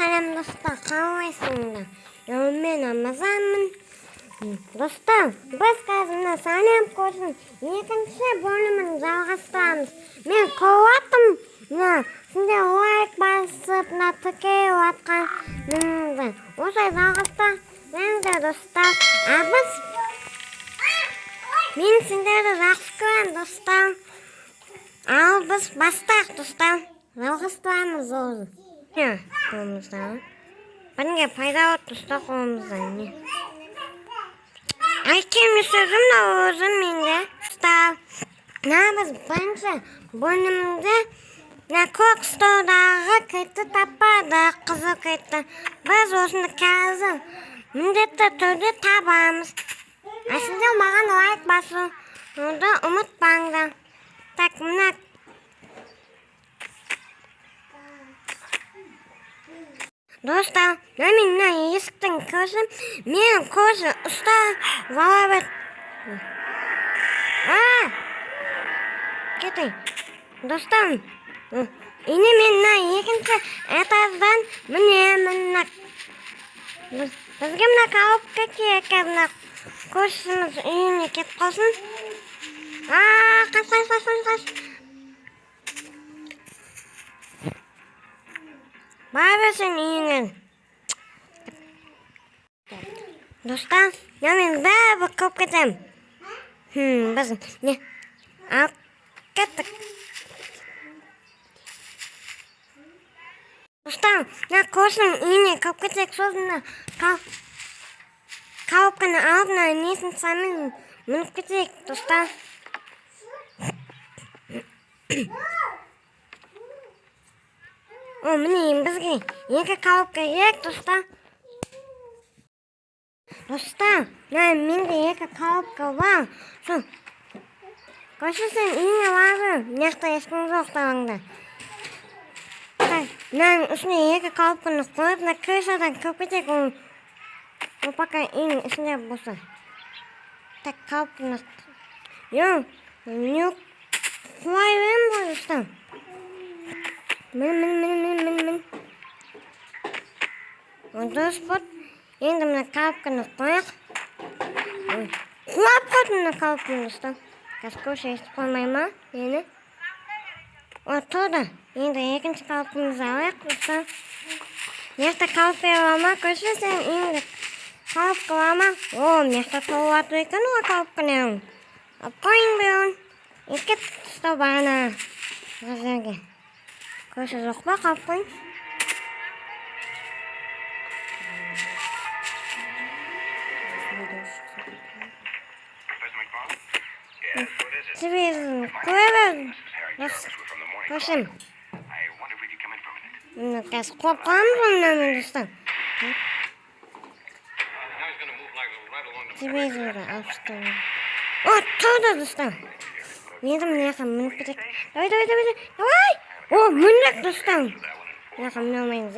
Selam dostlar, kahvesinde yorumlayan Ramazan'ın dostlar, biz kazımda sanem koşun ikinci bölümün жалғастырамыз. Men kovаттым, сізде лайк басып, тіркеліп жатқаныңызды осылай жалғастырыңыздар достар. Мен сіздерді жақсы көремін достар. Ал біз бастайық достар, жалғастырамыз өзі. Қолымыздан бірге пайда от достар қолымыздан. Әйткенмен сөзім да өзім менде достар. Біз бірінші бөлімде Көкстаудағы кілтті таппадық, қызыл кілтті. Біз осыны қазір міндетті түрде табамыз. Сіздер маған лайк басуды ұмытпаңдар. Так, мына достар, мен мына есіктің көзі, мен көзі ұстап алып кетейін. Достар, ені мен мына екінші этаждан міне бізге мына коробка керек, мына көршіміз үйіне кетіп қалсын. Қаш. Бара берсін үйіңен. Достар, мен бәрі көп кетем. Біз алып кеттік. Достар, көршінің үйіне көп кетсек, сосын коробканы алып, несін самын мініп кетсек, достар. Міне бізге екі коробка керек, достар. Достар, менде екі коробка бар. Көршісін үйіне барды, мияқта ешкім жоқтарыңды. Мынаның үстіне екі коробканы қойып, крышадан көп кетек, ол пока үйінің ішінде болса. Так, коробканы қуай өрем ғой, достар. Мін. Дұрыс бұд. Енді мына коробканы қойық. Қуап қойды мына коробканы, достар. Көше естіп қоймай ма? Ені. Тұрды. Енді екінші коробкамызды алайық, достар. Мияқта коробка бар ма? Көше сен үйінде коробка бар ма? Мияқта толып атыр екен ғой коробканы. Қойын бұйын. Екі тұстау бағана ғазерге. Көше жоқ па коробкаң? Телевизор көріп көшім. Қазір қорқамыз онымен, достар. Телевизорды ашты. Тұрды, достар. Енді мынақа мініп кетек. Давай! Мініп, достар. Мынақа мінемейміз,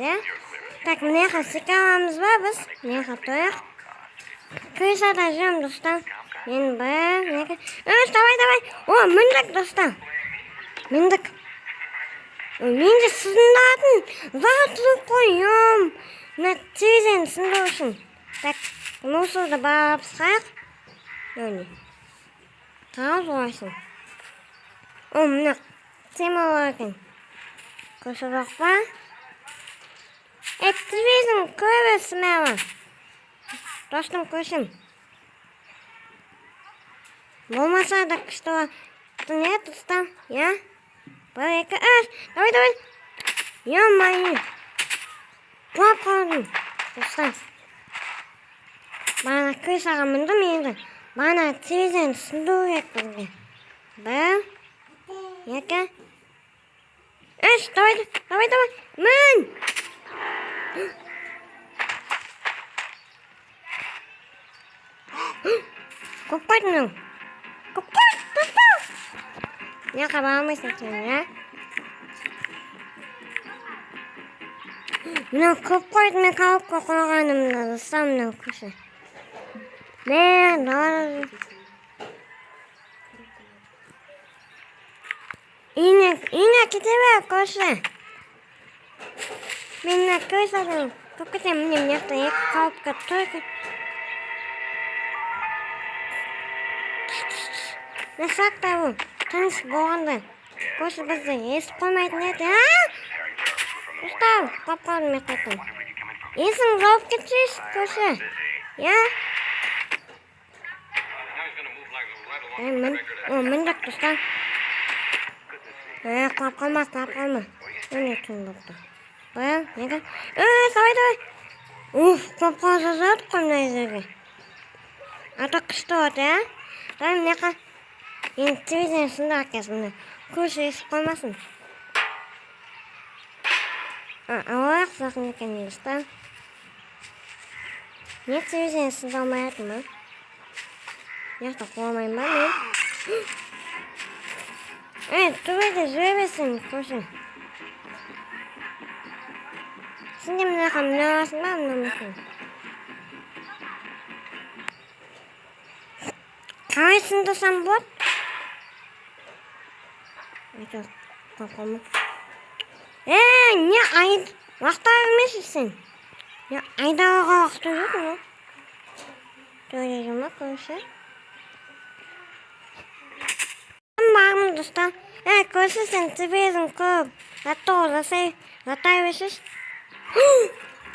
Так, мынақа секаламыз ба біз? Мынақа тояқ. Крышада жүрім, достар. Мен бір, мынақа. Давай! Міндік, достар. Міндік. Менде сызындатын затылып қойым. Мына телевизорын сынды үшін. Так, мусорды барып сқақ. Қағаз орайсын. Мына тема бар екен. Көші жоқ па? Телевизорын көресің мәлі. Достым көшім. Болмаса да күшті бар. Не тұстам? Бір, екі, үш. Давай. Майын. Қуап қалдым. Достар. Бана крышаға міндім енді. Бана телевизорын сынды керек бізге. Бір, екі, үш. Давай. Мін! Көкпайтын. Көкпайт, достар! Мияқа бармайсың сен, Мына көкпайт мен коробка қойғанымда, достар, мына көше. Үйіне кете бер, көше. Мен көзадым. Көкте мне мыняқта екі қалыпқа только. Не сақтабы. Тыныш болғанда. Көші бізді естіп қоймайтын еді. Ұстау, қап-қалдым мен қайтым. Есің жауып кетсейші, көші. Я? Мен жоқ ұстау. Қап-қалма. Мен етін бұқты. Баян, неге? Давай. Қап-қал жазады қоймай жерге. Ата күшті өті, Давай, неқа? Енді телевизияны сында әкесімді. Көші есіп қоймасын. Алайық зақын екен егісті. Не телевизияны сында алмай әтім, ма? Яқта қоламайын ба, мен? Түбейді жөбесің, көші. Сінде мынақа мұналасын ба, мұнамасын? Қалай сындасам болады? Қақылма. Не айды? Вақтар емесісің? Айдауға вақты жоқ, ма? Төре жома көші. Бағым достан. Көші сен тібезің көп. Затай өшіш.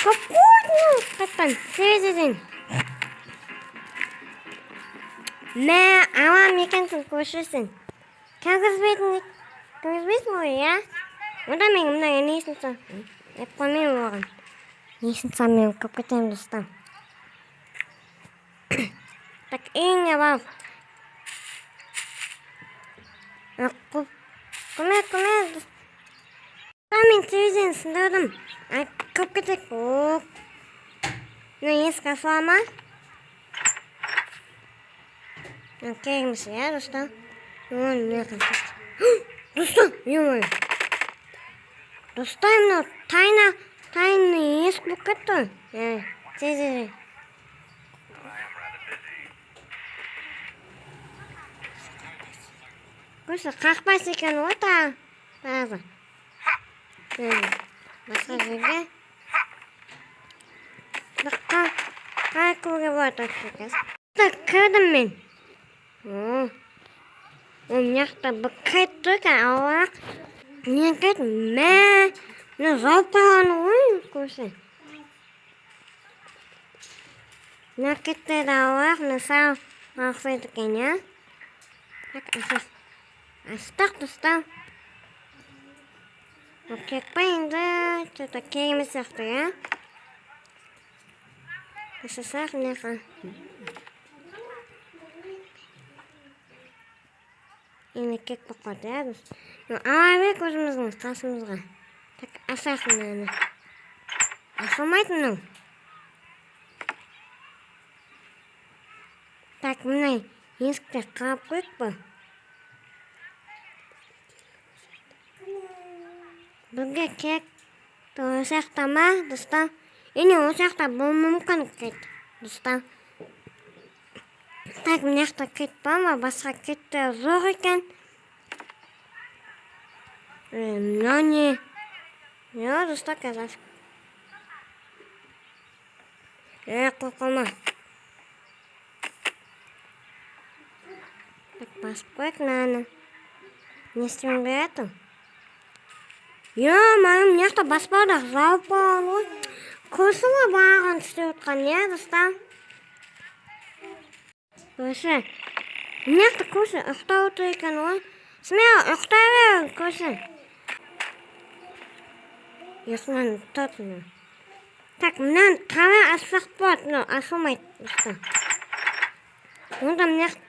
Какой? Қаттан, тібезеден. Мә, алам екенсің көшісің. Кіргізбейсің ғой, я? Ода мен мұнағы несін са? Қоймен оған. Несін са мен көп кетем достан. Так, үйіңе бал. Көмек. Мен телевизияны сындырдым. Көп кетек. Ескі асылама? Кереміз, я, достан? Не қантасты. Достан, ё-моё. Достан, мынау тайны есік болып кетті. Тез. Көші қақпас екен ғой тағы. Басқа жерге. Қай көге болады өтсекес. Кірдім мен. Мыняқта бұқайт тұрка ауақ. Не қайт мә. Не жауып қойған ғой көші. Не қайттайды ауақ. Не сау ақсайды кен, я? Астақ достан. Кекпайынды. Что-то керемес сияқты, я? Қысысақ неқа. Енді кек бұққады, я, дост. Алай көзіміздің қасымызға. Так, асақын әні. Асылмайтын ол. Так, мұнай есікте қалып қойып бұл. Бұлге кек осақта ма, достан? Енді осақта бұл мүмкін кет, достан. Так, мыняқта кет ба ма, басқа кетті жоқ екен. Мынау не? Я, достан қазақ. Қоқылма. Так, басып қойық наны. Не істеймін береді? Майым, мыняқта баспадақ жауып болған ғой. Көші ғой бағын істеп отқан, не, достан? Көші. Мыняқта көші ұқта отыр екен ғой. Смел, ұқта бер, көші. Есінен тұтыны. Так, мынан қалай асық болады, но асылмайды, достан. Онда мыняқта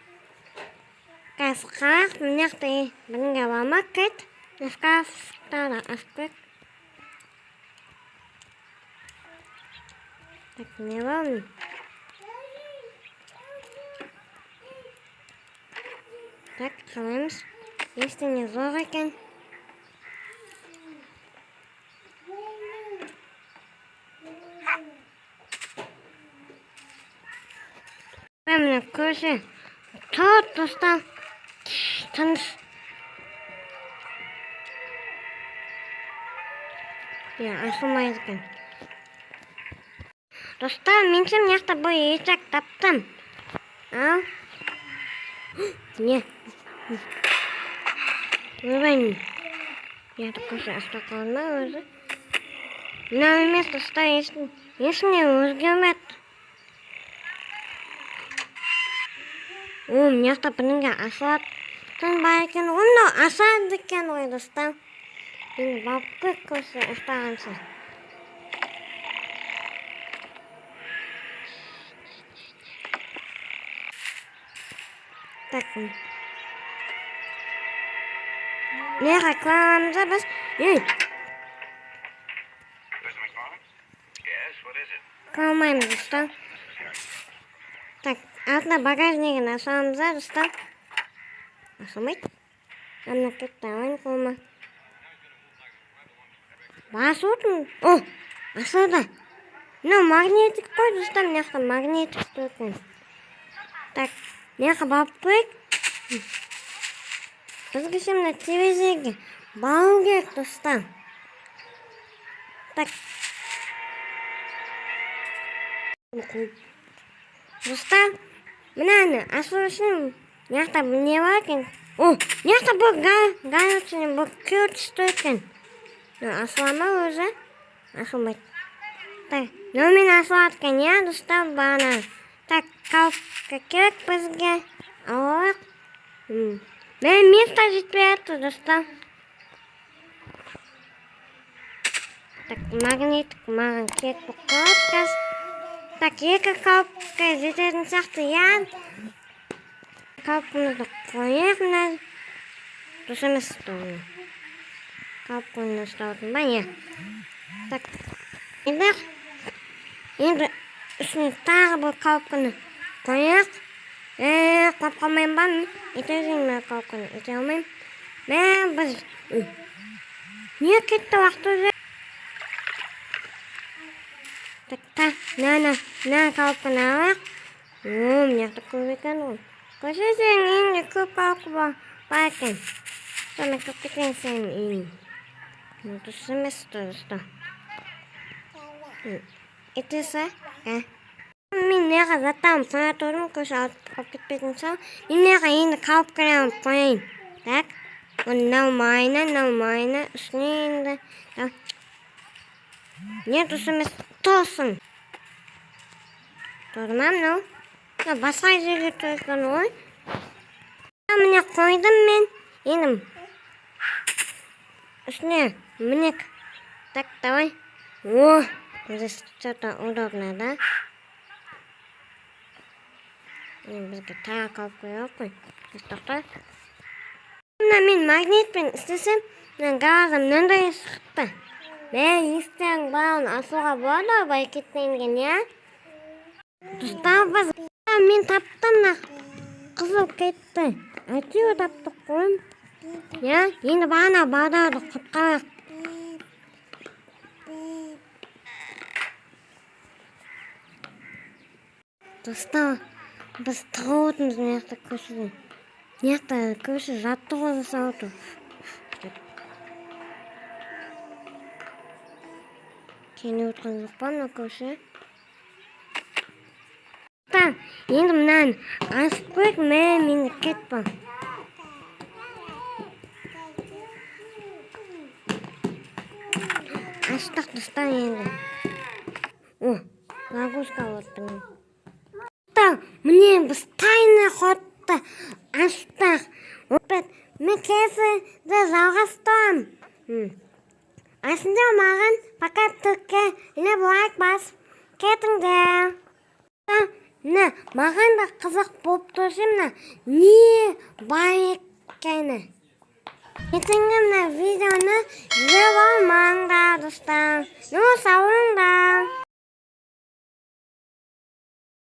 қасқақ, мыняқта бірінге бармақ кет. Нескафтада аспект. Так, не волнуй. Так, қалаймыз. Если не зор екен. Міне көші. Тұт, достан. Тыныш. Ya asılmayız ekan. Dostlar, men ham yoqda bu yechak topdim. Al. Ne? Ko'rmang. Yoqda qo'sha asta qolma o'zi. Ne emas dostlar, esni o'zgarmadi. Yoqda bunga asfaltdan bor ekan, unda asfalt ekan dostlar. Endi bopib ko'rsa istagansiz. Так. Ne reklamımıza bas. Kalmayız usta. Так, altına bagajnikini açmamız usta. Açamayız. Memleketten kalma. Basıyordum. Oh, aşağıda. Ne magnetik koy usta, ne magnetik koy. Так, ne bakıp bizga şimdi televizyonga bağlı gerek dostlar. Так. Dostlar, mana asosini yoqda ne bor ekan? Yoqda bu galachini bu ko'rishdi ekan. Aslama o'zi. Asılmaydi. Так, men aslayotgan ya dostlar bana. Так, kalpga kerak bizga. Oq. Men место жетпейapti dostlar. Так, magnetik mаған kerak bu kalpga. Так, екі kalpga жететін сияқты ya. Kalpimizni qo'yamiz. Dұрыс емес тұғын. Kalpini ұстаудың ба, ya. Так, енді üstüne tағы bir kalpini koyaq. Qo'yib qolmayman ba, etezingmi kalpini ete olmayman. Men biz niye ketdi vaqt o'zi? Tak, ne kalpini olaq. Yoqda ko'p ekan u. Ko'rsang endi ko'p kalp bor ekan. Sana ko'p ekansan endi. Dұрыс емес dostlar. Etesa, men neqa zatam sanatorim ko'sha olib ketmagan so'ng, men neqa endi kalpkani qo'ying. Tak, nolmayna, endi. Ne dұрыс емес to'sin. To'rmam, no? Boshqa yerga qo'ygan o'y. Meni qo'ydim men. Endi üstüne minik. Так, давай. Здесь что-то удобно, да? Bizga taqib qo'yaqo'y. To'xta. Men magnetdan istasam, men gazim bunday chiqdi. Men istang bilan asluga bordi, boy ketgan ya. Do'stlar, men topdim, qizil ketdi. Aytib topdik qo'yim. Ya, endi bana bordi, qutqarib. Dostlar, biz tug'imiz yoqda ko'rishdi. Yoqda ko'rish jattig'i жасауды. Keyin o'tkazib qolma ko'rish. Так, endi men aspoq men ketdim. Açtık dostlar endi. Laguzka oldu. Мне biz tayni xotda açtık. Men keyfida жалғастым. Aslında mаған faqat Türkçe ile boyak basıp ketіңдер. Mаған da qiziq bo'lib turishimni ne bor ekani. Ketingimni videoni izlab olmanglar do'stlar. Sog' bo'linglar.